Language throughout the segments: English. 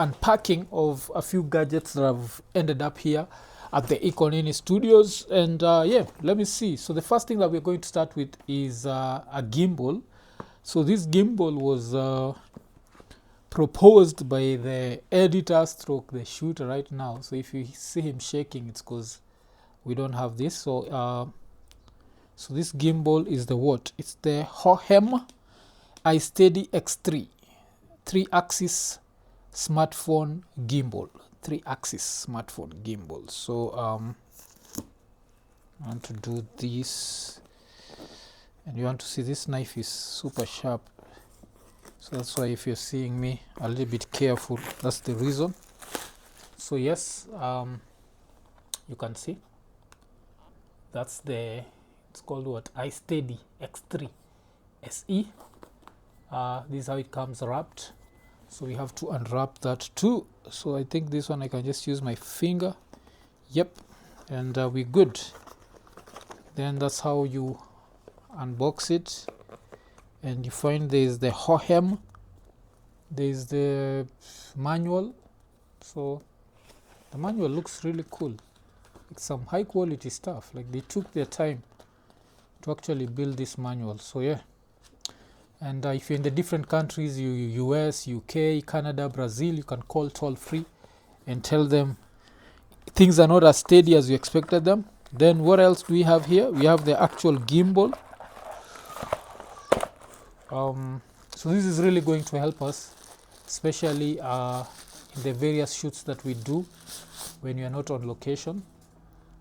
unpacking of a few gadgets that have ended up here at the Econini Studios. And yeah, let me see. So the first thing that we're going to start with is a gimbal. So this gimbal was proposed by the editor stroke the shooter right now. So if you see him shaking, it's because we don't have this. So so this gimbal is the what? It's the Hohem iSteady X3 3-axis smartphone gimbal. 3-axis smartphone gimbal. So I want to do this, and you want to see this knife is super sharp. So that's why if you're seeing me a little bit careful, that's the reason. So yes, you can see that's the, it's called what, iSteady X3 SE. This is how it comes wrapped. So we have to unwrap that too. So I think this one I can just use my finger. Yep, and we're good. Then that's how you unbox it, and you find there's the Hohem, there's the manual. So the manual looks really cool. It's some high quality stuff. Like they took their time to actually build this manual. So yeah. And if you're in the different countries, US, UK, Canada, Brazil, you can call toll free and tell them things are not as steady as you expected them. Then what else do we have here? We have the actual gimbal. So this is really going to help us, especially in the various shoots that we do when you are not on location.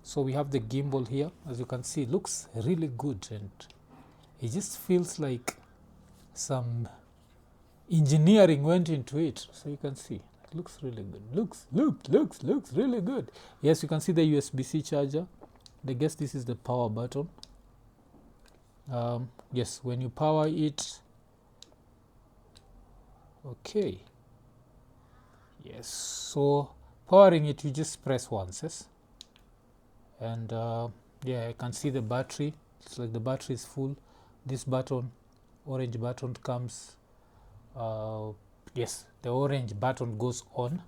So we have the gimbal here. As you can see, it looks really good, and it just feels like some engineering went into it. So you can see it looks really good. Looks really good. Yes, you can see the USB-C charger. I guess this is the power button. Yes, when you power it, okay, yes, so powering it, you just press once, yes, and yeah, I can see the battery. It's like the battery is full. This button, orange button, comes, yes, the orange button goes on,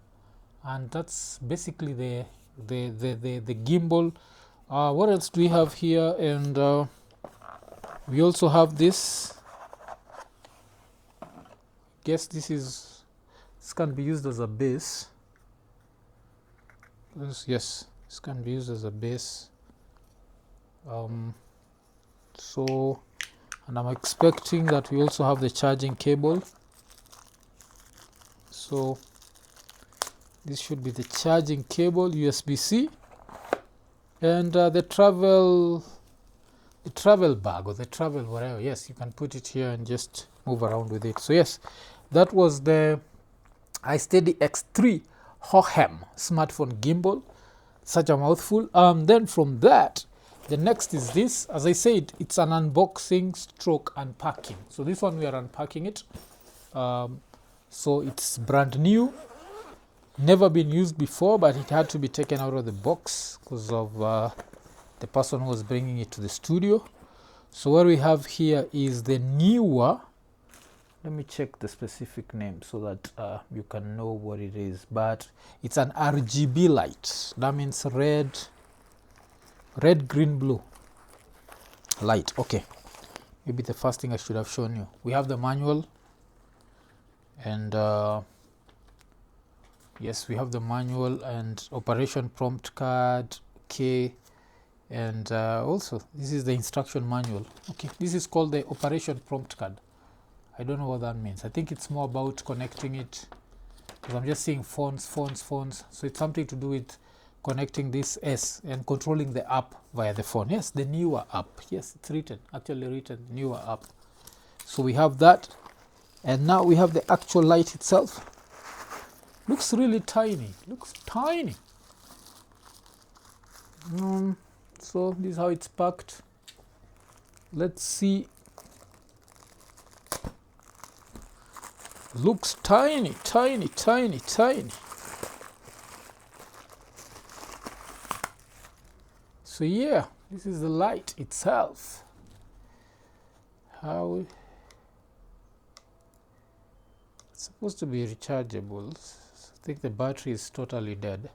and that's basically the gimbal. What else do we have here? And we also have this. Guess this can be used as a base. Yes, this can be used as a base. So, and I'm expecting that we also have the charging cable. So this should be the charging cable, USB-C, and the travel bag or the travel whatever. Yes, you can put it here and just move around with it. So yes, that was the iSteady X3 Hohem smartphone gimbal. Such a mouthful. Then from that, the next is this. As I said, it's an unboxing stroke unpacking. So this one we are unpacking it. So it's brand new, never been used before, but it had to be taken out of the box because of the person who was bringing it to the studio. So what we have here is the newer, let me check the specific name so that you can know what it is, but it's an RGB light. That means red, green, blue light. Okay, maybe the first thing I should have shown you. We have the manual, and yes, we have the manual and operation prompt card, okay, and also this is the instruction manual. Okay, this is called the operation prompt card. I don't know what that means. I think it's more about connecting it, because I'm just seeing phones. So it's something to do with connecting this S and controlling the app via the phone. Yes, the newer app. Yes, it's actually written newer app. So we have that, and now we have the actual light itself. Looks really tiny. So this is how it's packed. Let's see. Looks tiny. So yeah, this is the light itself. How it's supposed to be rechargeable. think the battery is totally dead.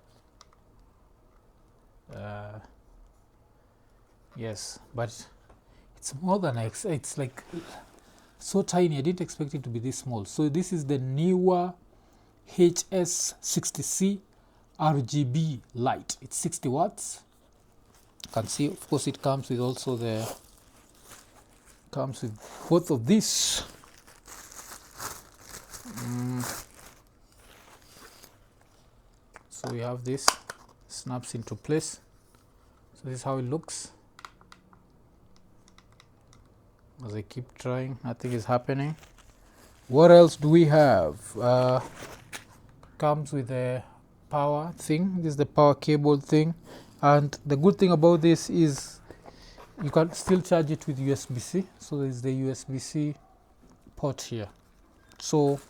Yes, but it's more than it's like so tiny. I didn't expect it to be this small. So this is the newer HS60C RGB light. It's 60 watts. You can see, of course, it comes with also comes with both of these. So we have this, snaps into place. So this is how it looks. As I keep trying, nothing is happening. What else do we have? Comes with a power thing. This is the power cable thing, and the good thing about this is you can still charge it with USB-C. So there's the USB-C port here. So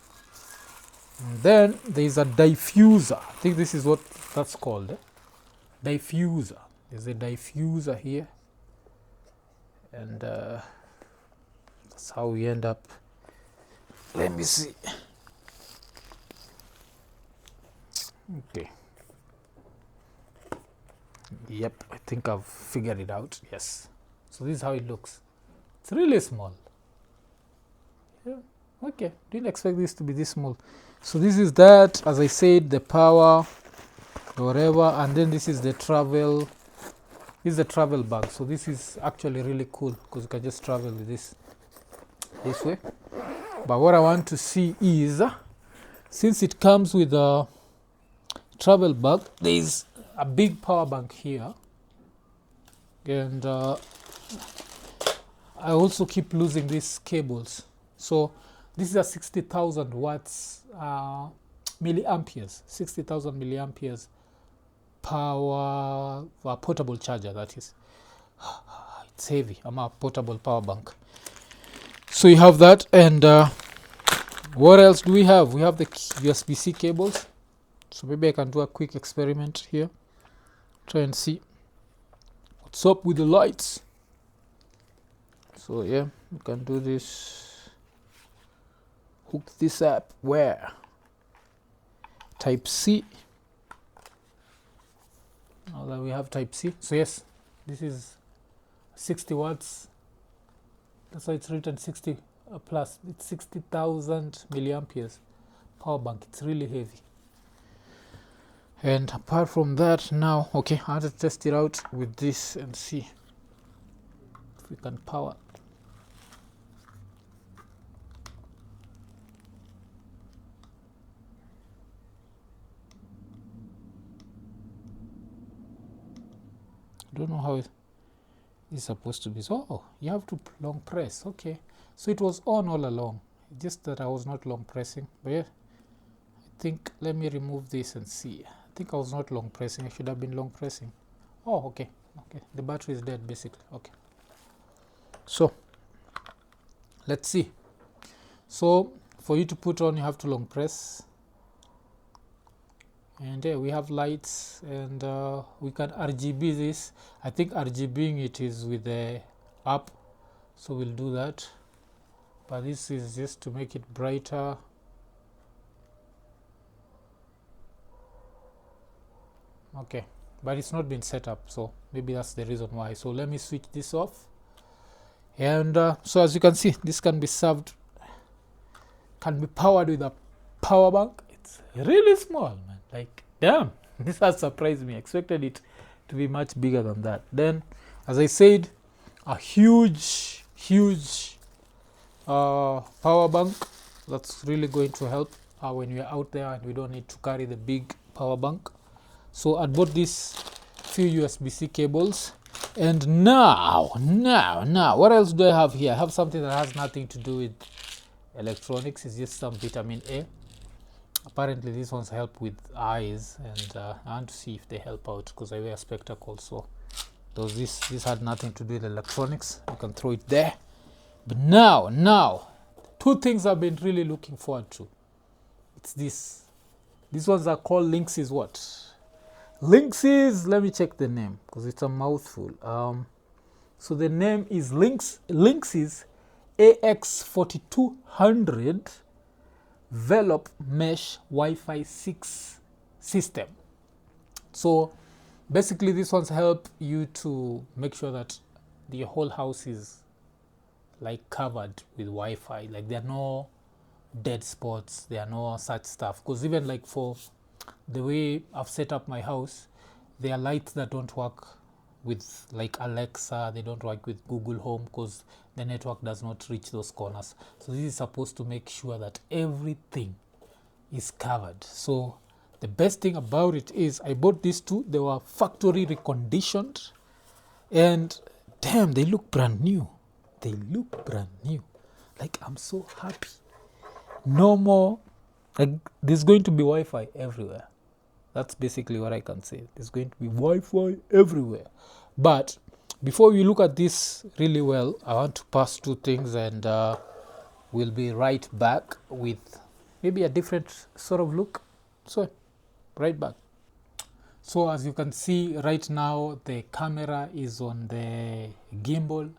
then there's a diffuser. I think this is what that's called. Diffuser. There's a diffuser here, and that's how we end up. Let me see. Okay. Yep, I think I've figured it out. Yes. So this is how it looks. It's really small. Yeah. Okay. Didn't expect this to be this small. So this is that, as I said, the power, whatever, and then this is the travel. This is the travel bag. So this is actually really cool because you can just travel with this way. But what I want to see is, since it comes with a travel bag, there is a big power bank here, and I also keep losing these cables. So this is a 60,000 watts milliamperes, 60,000 milliamperes power portable charger. That is, it's heavy. I'm a portable power bank. So you have that, and what else do we have? We have the USB-C cables. So maybe I can do a quick experiment here. Try and see what's up with the lights. So yeah, we can do this. Hook this up where? Type C. Now that we have Type C. So yes, this is 60 watts. That's why it's written 60 plus. It's 60,000 milliamperes power bank. It's really heavy. And apart from that, now, okay, I have to test it out with this and see if we can power. I don't know how it is supposed to be. So, oh, you have to long press. Okay, so it was on all along, just that I was not long pressing. But yeah, I think, let me remove this and see. I think I was not long pressing. I should have been long pressing. Oh, okay. Okay, the battery is dead basically. Okay, so let's see. So for you to put on, you have to long press, and there we have lights, and we can RGB this. I think RGBing it is with the app, so we'll do that. But this is just to make it brighter. Okay, but it's not been set up, so maybe that's the reason why. So let me switch this off, and so as you can see, this can be served, can be powered with a power bank. It's really small, man. Like, damn, this has surprised me. I expected it to be much bigger than that. Then, as I said, a huge power bank. That's really going to help when we're out there and we don't need to carry the big power bank. So I bought these few USB-C cables, and now, what else do I have here? I have something that has nothing to do with electronics. It's just some vitamin A. Apparently these ones help with eyes, and I want to see if they help out because I wear spectacles. So this had nothing to do with electronics. You can throw it there. But now, two things I've been really looking forward to. It's this. These ones are called Lynx's what? Lynx's, let me check the name because it's a mouthful. So the name is Lynx's AX4200 envelope mesh Wi-Fi 6 system. So basically these ones help you to make sure that the whole house is like covered with Wi-Fi, like there are no dead spots, there are no such stuff. Because even like for the way I've set up my house, there are lights that don't work with like Alexa, they don't work with Google Home because the network does not reach those corners. So this is supposed to make sure that everything is covered. So the best thing about it is I bought these two, they were factory reconditioned, and damn, they look brand new. They look brand new. Like, I'm so happy. No more, like, there's going to be Wi-Fi everywhere. That's basically what I can say. There's going to be Wi-Fi everywhere. But before we look at this really well, I want to pass two things, and we'll be right back with maybe a different sort of look. So, right back. So as you can see right now, the camera is on the gimbal,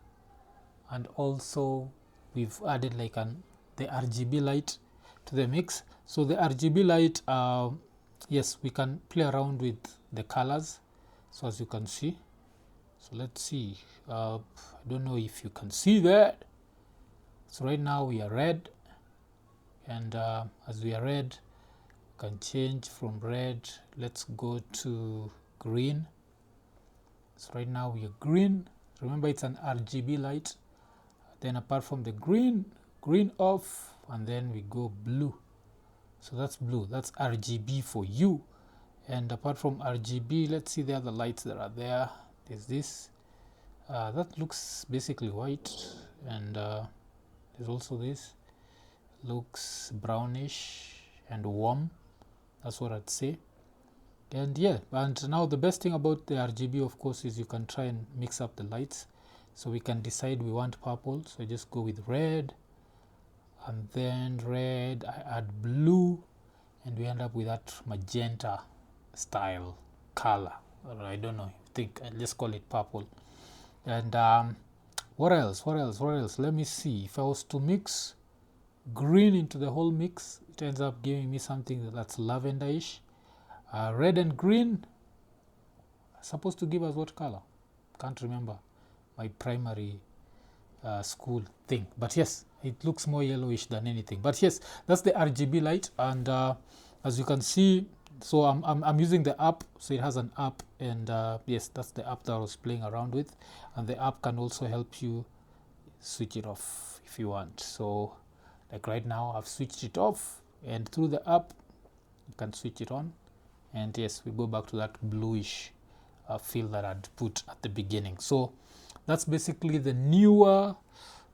and also we've added like the RGB light to the mix. So the RGB light, yes, we can play around with the colors. So as you can see, so let's see, I don't know if you can see that. So right now we are red, and as we are red, we can change from red, let's go to green. So right now we are green. Remember, it's an RGB light. Then apart from the green off, and then we go blue. So that's blue, that's RGB for you. And apart from RGB, let's see the other lights that are there. There's this, that looks basically white, and there's also this, looks brownish and warm. That's what I'd say. And yeah, and now the best thing about the RGB, of course, is you can try and mix up the lights. So we can decide we want purple, so I just go with red, and then red, I add blue, and we end up with that magenta style color. Or I don't know, I think let's call it purple. And what else? Let me see. If I was to mix green into the whole mix, it ends up giving me something that's lavenderish. Red and green supposed to give us what color? Can't remember my primary school thing, but yes, it looks more yellowish than anything. But yes, that's the RGB light, and as you can see, so I'm using the app, so it has an app, and yes, that's the app that I was playing around with, and the app can also help you switch it off if you want. So like right now I've switched it off, and through the app you can switch it on, and yes, we go back to that bluish feel that I'd put at the beginning. So that's basically the newer,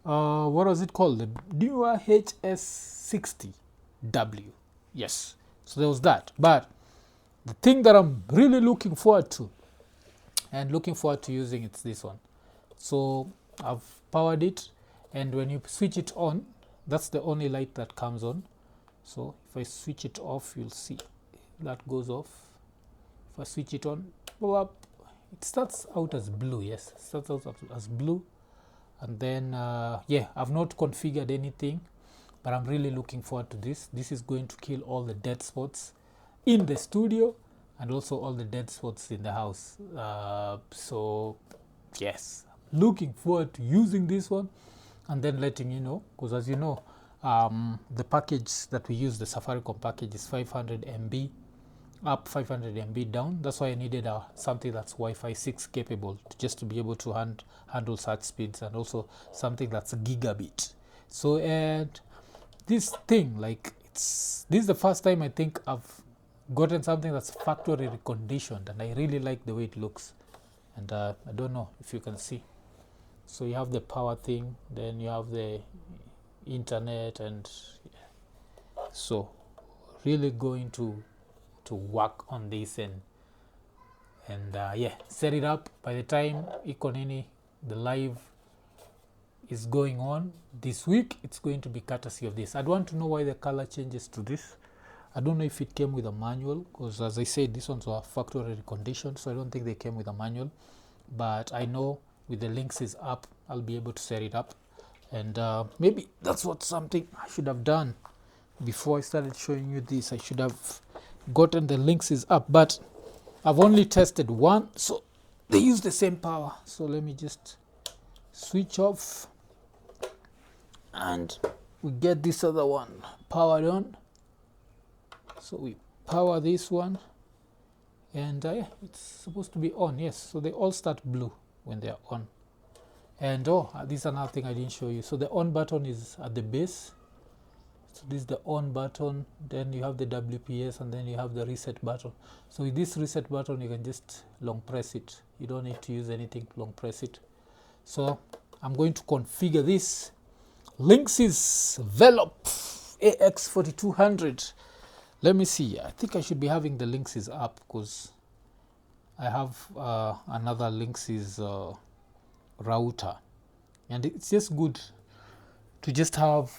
what was it called? The newer HS60W. Yes, so there was that. But the thing that I'm really looking forward to, and looking forward to using, it's this one. So I've powered it, and when you switch it on, that's the only light that comes on. So if I switch it off, you'll see that goes off. If I switch it on, it starts out as blue. Yes, it starts out as blue, and then yeah, I've not configured anything, but I'm really looking forward to this. This is going to kill all the dead spots in the studio, and also all the dead spots in the house. So yes, looking forward to using this one, and then letting you know, because as you know, the package that we use, the Safaricom package, is 500 MB up, 500 MB down. That's why I needed something that's Wi-Fi 6 capable, just to be able to handle such speeds, and also something that's a gigabit. So, and this thing, like, this is the first time I think I've gotten something that's factory reconditioned, and I really like the way it looks. And I don't know if you can see. So you have the power thing, then you have the internet, and so really going to work on this, and yeah, set it up. By the time Ikonini, the live is going on this week, it's going to be courtesy of this. I'd want to know why the color changes to this. I don't know if it came with a manual, because as I said, these ones were factory conditioned, so I don't think they came with a manual. But I know with the Linksys app, I'll be able to set it up, and maybe that's what something I should have done before I started showing you this, I should have gotten the Lynxes up, but I've only tested one, so they use the same power. So let me just switch off and we get this other one powered on. So we power this one, and it's supposed to be on. Yes, so they all start blue when they are on. And this is another thing I didn't show you. So the on button is at the base. So this is the on button, then you have the WPS, and then you have the reset button. So with this reset button, you can just long press it. You don't need to use anything, long press it. So I'm going to configure this Lynxes Velop AX4200. Let me see. I think I should be having the Lynxes up because I have another Lynxes router, and it's just good to just have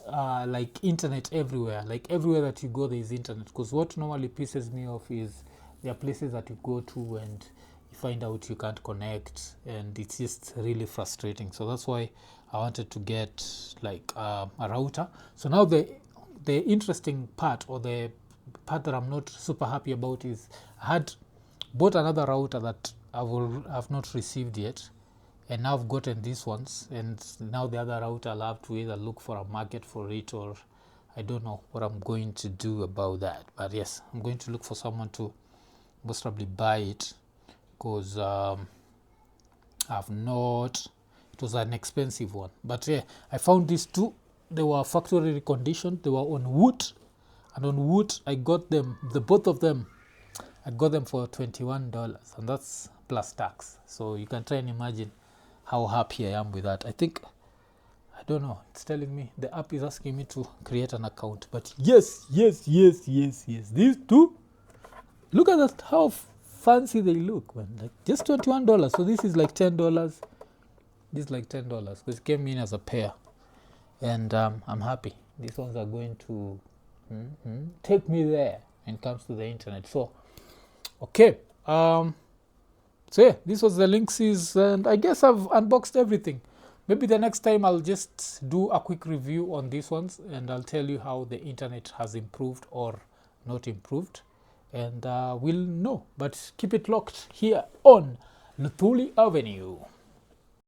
like internet everywhere. Like everywhere that you go, there is internet. Because what normally pisses me off is there are places that you go to and you find out you can't connect, and it's just really frustrating. So that's why I wanted to get like a router. So now the interesting part, or the part that I'm not super happy about, is I had bought another router that I've not received yet, and now I've gotten these ones, and now the other router I'll have to either look for a market for it, or I don't know what I'm going to do about that. But yes, I'm going to look for someone to most probably buy it, because I've not, it was an expensive one. But yeah, I found these two. They were factory reconditioned. They were on wood, and on wood I got them, the both of them, I got them for $21, and that's plus tax. So you can try and imagine how happy I am with that. I think, I don't know, it's telling me, the app is asking me to create an account. But yes, these two, look at that, how fancy they look, man. Like just $21. So this is like $10. This is like $10 because it came in as a pair, and I'm happy. These ones are going to take me there when it comes to the internet. So okay, so yeah, this was the Lynxes, and I guess I've unboxed everything. Maybe the next time I'll just do a quick review on these ones, and I'll tell you how the internet has improved or not improved, and we'll know. But keep it locked here on Luthuli Avenue.